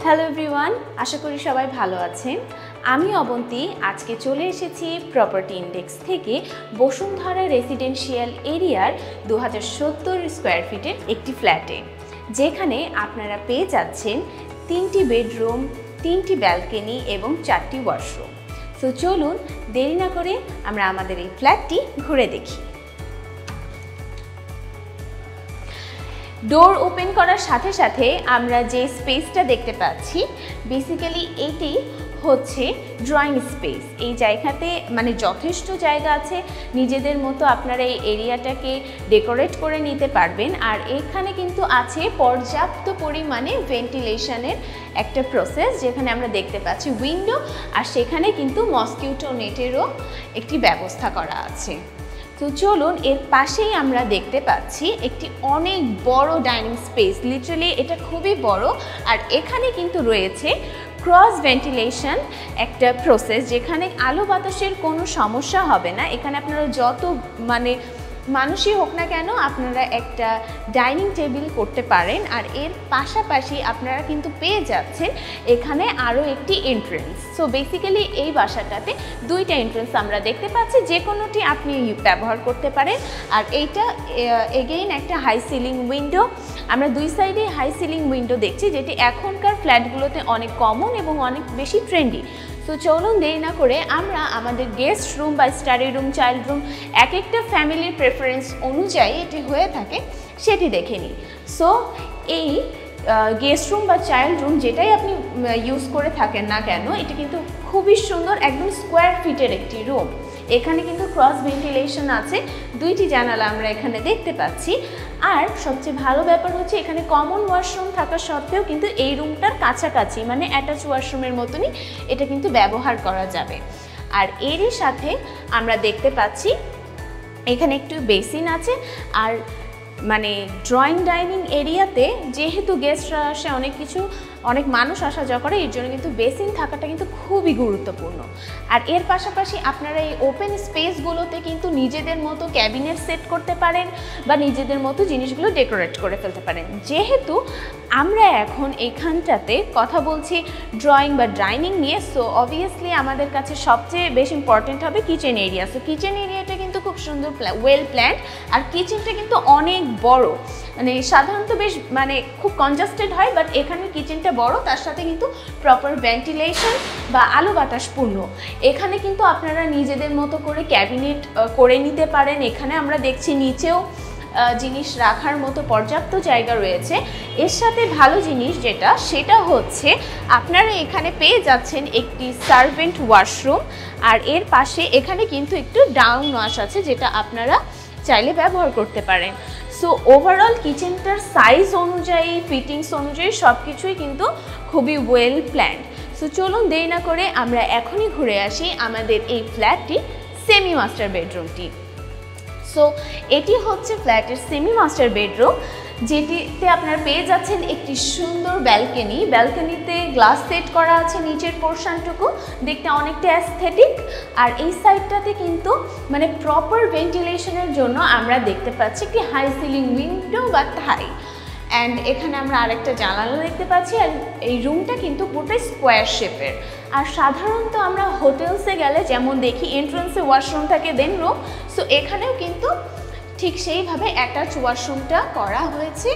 Hello everyone, আশা করি সবাই ভালো আছেন। আমি অবন্তী আজকে চলে এসেছি প্রপার্টি ইন্ডেক্স থেকে বসুন্ধরা রেসিডেন্সিয়াল এরিয়ার 2070 স্কোয়ার ফিটের একটি ফ্ল্যাটে, যেখানে আপনারা পেয়ে যাচ্ছেন 3টি বেডরুম, 3টি ব্যালকনি এবং 4টি ওয়াশরুম। সো চলুন দেরি না করে আমরা আমাদের এই ফ্ল্যাটটি ঘুরে দেখি। ডোর ওপেন করার সাথে সাথে আমরা যে স্পেসটা দেখতে পাচ্ছি, বেসিক্যালি এটি হচ্ছে ড্রয়িং স্পেস। এই জায়গাতে যথেষ্ট জায়গা আছে, নিজেদের মতো আপনারা এই এরিয়াটাকে ডেকোরেট করে নিতে পারবেন। আর এখানে কিন্তু আছে পর্যাপ্ত পরিমাণে ভেন্টিলেশনের একটা প্রসেস, যেখানে আমরা দেখতে পাচ্ছি উইন্ডো, আর সেখানে কিন্তু মসকিউটো নেটেরও একটি ব্যবস্থা করা আছে। তো চলুন, এর পাশেই আমরা দেখতে পাচ্ছি একটি অনেক বড় ডাইনিং স্পেস। লিটারালি এটা খুবই বড়, আর এখানে কিন্তু রয়েছে ক্রস ভেন্টিলেশন একটা প্রসেস, যেখানে আলো বাতাসের কোনো সমস্যা হবে না। এখানে আপনারা যত মানুষই হোক না কেন, আপনারা একটা ডাইনিং টেবিল করতে পারেন। আর এর পাশাপাশি আপনারা কিন্তু পেয়ে যাচ্ছেন এখানে আরও একটি এন্ট্রেন্স। সো বেসিক্যালি এই বাসাটাতে 2টা এন্ট্রেন্স আমরা দেখতে পাচ্ছি, যে কোনোটি আপনি ব্যবহার করতে পারেন। আর এইটা এগেইন একটা হাই সিলিং উইন্ডো। আমরা 2 সাইডে হাই সিলিং উইন্ডো দেখছি, যেটি এখনকার ফ্ল্যাটগুলোতে অনেক কমন এবং অনেক বেশি ট্রেন্ডি। তো চলুন দেরি না করে আমরা আমাদের গেস্ট রুম বা স্টাডি রুম, চাইল্ড রুম, এক একটা ফ্যামিলির প্রেফারেন্স অনুযায়ী এটি হয়ে থাকে, সেটি দেখে নিই। সো এই গেস্ট রুম বা চাইল্ড রুম যেটাই আপনি ইউজ করে থাকেন না কেন, এটি কিন্তু খুবই সুন্দর, একদম স্কোয়ার ফিটের একটি রুম। এখানে কিন্তু ক্রস ভেন্টিলেশন আছে, 2টি জানালা আমরা এখানে দেখতে পাচ্ছি। আর সবচেয়ে ভালো ব্যাপার হচ্ছে, এখানে কমন ওয়াশরুম থাকা সত্ত্বেও কিন্তু এই রুমটার কাছাকাছি অ্যাটাচ ওয়াশরুমের মতনই এটা কিন্তু ব্যবহার করা যাবে। আর এরই সাথে আমরা দেখতে পাচ্ছি এখানে একটু বেসিন আছে। আর ড্রয়িং ডাইনিং এরিয়াতে যেহেতু গেস্টরা আসে, অনেক মানুষ আসা যাওয়া করে, এর জন্য কিন্তু বেসিন থাকাটা কিন্তু খুবই গুরুত্বপূর্ণ। আর এর পাশাপাশি আপনারা এই ওপেন স্পেসগুলোতে কিন্তু নিজেদের মতো ক্যাবিনেট সেট করতে পারেন বা নিজেদের মতো জিনিসগুলো ডেকোরেট করে ফেলতে পারেন। যেহেতু আমরা এখন এখানটাতে কথা বলছি ড্রয়িং বা ডাইনিং নিয়ে, সো অবভিয়াসলি আমাদের কাছে সবচেয়ে বেশি ইম্পর্টেন্ট হবে কিচেন এরিয়া। সো কিচেন এরিয়াটা কিন্তু খুব সুন্দর, ওয়েল প্ল্যান্ড। আর কিচেনটা কিন্তু অনেক বড়, সাধারণত বেশ খুব কনজাস্টেড হয়, বাট এখানে কিচেনটা বড়, তার সাথে কিন্তু প্রপার ভেন্টিলেশন বা আলো বাতাসপূর্ণ। এখানে কিন্তু আপনারা নিজেদের মতো করে ক্যাবিনেট করে নিতে পারেন। এখানে আমরা দেখছি নিচেও জিনিস রাখার মতো পর্যাপ্ত জায়গা রয়েছে। এর সাথে ভালো জিনিস সেটা হচ্ছে আপনারা এখানে পেয়ে যাচ্ছেন একটি সার্ভেন্ট ওয়াশরুম। আর এর পাশে এখানে কিন্তু একটু ডাউন ওয়াশ আছে, যেটা আপনারা চাইলে ব্যবহার করতে পারেন। সো ওভারঅল কিচেনটার সাইজ অনুযায়ী, ফিটিংস অনুযায়ী সব কিছুই কিন্তু খুবই ওয়েল প্ল্যান্ড। সো চলুন দেরি না করে আমরা এখনই ঘুরে আসি আমাদের এই ফ্ল্যাটটি সেমি মাস্টার বেডরুমটি। সো এটি হচ্ছে ফ্ল্যাটের সেমি মাস্টার বেডরুম, যেটিতে আপনারা পেয়ে যাচ্ছেন একটি সুন্দর ব্যালকনি। ব্যালকনিতে গ্লাস সেট করা আছে, নিচের পোর্শনটুকু দেখতে অনেকটা অ্যাস্থেটিক। আর এই সাইডটাতে কিন্তু প্রপার ভেন্টিলেশনের জন্য আমরা দেখতে পাচ্ছি একটি হাই সিলিং উইন্ডো বা থাই। অ্যান্ড এখানে আমরা আরেকটা জানালা দেখতে পাচ্ছি। আর এই রুমটা কিন্তু পুরোটাই স্কোয়ার শেপের। আর সাধারণত আমরা হোটেলসে গেলে যেমন দেখি এন্ট্রান্সে ওয়াশরুম থাকে, দেন রুম। সো এখানেও কিন্তু ঠিক সেইভাবে অ্যাটাচ ওয়াশরুমটা করা হয়েছে।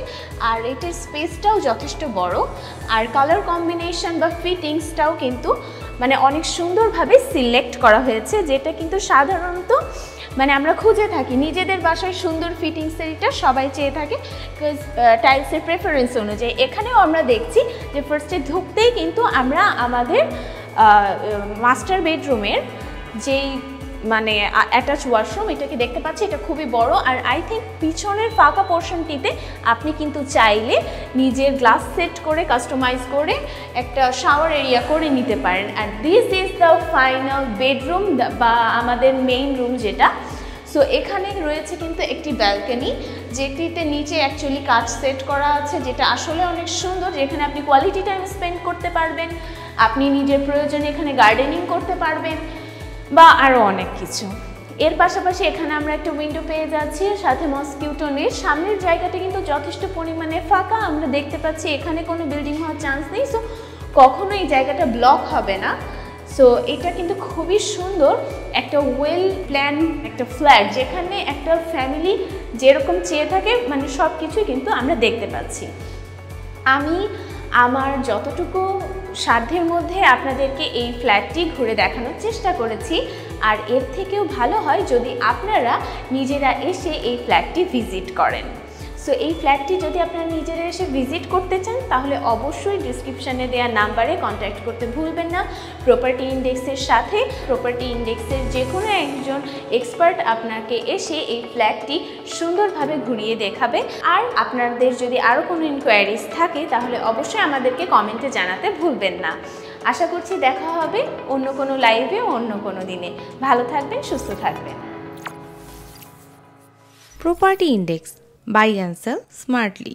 আর এটার স্পেসটাও যথেষ্ট বড়। আর কালার কম্বিনেশন বা ফিটিংসটাও কিন্তু অনেক সুন্দরভাবে সিলেক্ট করা হয়েছে, যেটা কিন্তু সাধারণত আমরা খুঁজে থাকি নিজেদের বাসায় সুন্দর ফিটিংসের। এটা সবাই চেয়ে থাকে, বিকজ টাইলসের প্রেফারেন্স অনুযায়ী। এখানেও আমরা দেখছি যে ফার্স্টে ঢুকতেই কিন্তু আমরা আমাদের মাস্টার বেডরুমের যেই অ্যাটাচ ওয়াশরুম এটাকে দেখতে পাচ্ছি। এটা খুবই বড়। আর আই থিঙ্ক পিছনের ফাঁকা পোর্শনটিতে আপনি কিন্তু চাইলে নিজের গ্লাস সেট করে কাস্টমাইজ করে একটা শাওয়ার এরিয়া করে নিতে পারেন। And this is the final bedroom বা আমাদের মেইন রুম যেটা। সো এখানে রয়েছে কিন্তু একটি ব্যালকনি, যেটিতে নিচে অ্যাকচুয়ালি কাচ সেট করা আছে, যেটা আসলে অনেক সুন্দর, যেখানে আপনি কোয়ালিটি টাইম স্পেন্ড করতে পারবেন। আপনি নিজের প্রয়োজনে এখানে গার্ডেনিং করতে পারবেন বা আরও অনেক কিছু। এর পাশাপাশি এখানে আমরা একটা উইন্ডো পেয়ে যাচ্ছি, সাথে মসকিউটো নেট। সামনের জায়গাটা কিন্তু যথেষ্ট পরিমাণে ফাঁকা, আমরা দেখতে পাচ্ছি এখানে কোনো বিল্ডিং হওয়ার চান্স নেই। সো কখনো এই জায়গাটা ব্লক হবে না। সো এটা কিন্তু খুবই সুন্দর একটা ওয়েল প্ল্যান একটা ফ্ল্যাট, যেখানে একটা ফ্যামিলি যেরকম চেয়ে থাকে মানে সব কিছুই কিন্তু আমরা দেখতে পাচ্ছি। আমি আমার যতটুকু সাধ্যের মধ্যে আপনাদেরকে এই ফ্ল্যাটটি ঘুরে দেখানোর চেষ্টা করেছি, আর এর থেকেও ভালো হয় যদি আপনারা নিজেরা এসে এই ফ্ল্যাটটি ভিজিট করেন। সো এই ফ্ল্যাটটি যদি আপনারা নিজেরা এসে ভিজিট করতে চান তাহলে অবশ্যই ডিসক্রিপশানে দেওয়া নাম্বারে কন্ট্যাক্ট করতে ভুলবেন না প্রপার্টি ইন্ডেক্সের সাথে। প্রপার্টি ইন্ডেক্সের যে কোনো একজন এক্সপার্ট আপনাকে এসে এই ফ্ল্যাটটি সুন্দরভাবে ঘুরিয়ে দেখাবে। আর আপনাদের যদি আরও কোনো ইনকোয়ারিজ থাকে তাহলে অবশ্যই আমাদেরকে কমেন্টে জানাতে ভুলবেন না। আশা করছি দেখা হবে অন্য কোনো লাইভে অন্য কোনো দিনে। ভালো থাকবেন, সুস্থ থাকবেন। Property index, buy and sell smartly.